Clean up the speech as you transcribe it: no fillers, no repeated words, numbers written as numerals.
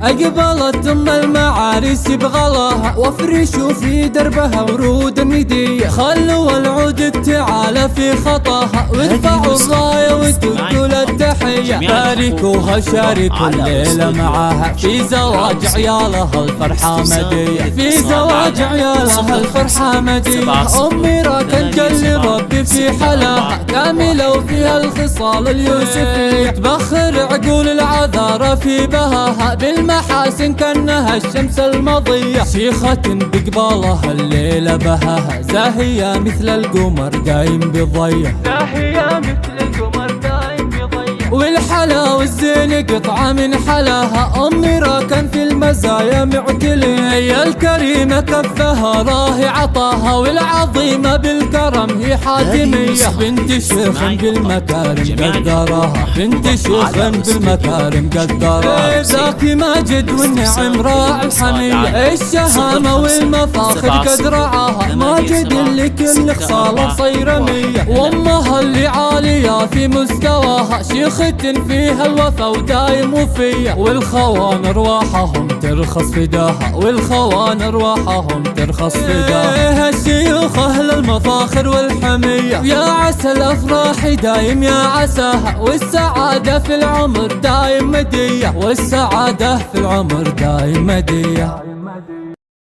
أقبلت أم المعاريس بغلاها، وافرشوا في دربها ورود ندية، خلوا العود تعالى في خطاها، وادفعوا الراية وادوا للتحية، باركوها شاركوا الليلة معاها، في زواج عيالها الفرحة مدية، في زواج عيالها الفرحة مدية. أمي راكن جل ربي في حلاها، كاملة وفيها الخصال اليوسفية، تبخر عقول العذارى في بهاها، بالمحاسن كأنها الشمس المضية، شيخة بقبالها الليلة بهاها، زاهية مثل القمر دايم بضية، زاهية مثل القمر دايم بضية، والحلا والزين قطعة من حلاها. أمي راكن في المزايا معتلية، هي الكريمة كفها راهي عطاها، والعظيمة بالكرم هي حاتمية، بنت شيخ بالمكارم قدراها، بنت شيخ بالمكارم قدراها. ذاك ماجد والنعم راعي الحمية، الشهامة والمفاخر قد رعاها، ماجد اللي كل خصاله صيرمية، وامها اللي عالية في مستواها، شيخة فيها الوفا ودايم وفية، والخوان ارواحهم ترخص فداها، والخوان ارواحهم ترخص فداها. الشيوخ اهل المفاخر والحمية، يا عسى الافراح دايم يا عساها، والسعادة في العمر دايم مدية، والسعادة في العمر دايم مدية.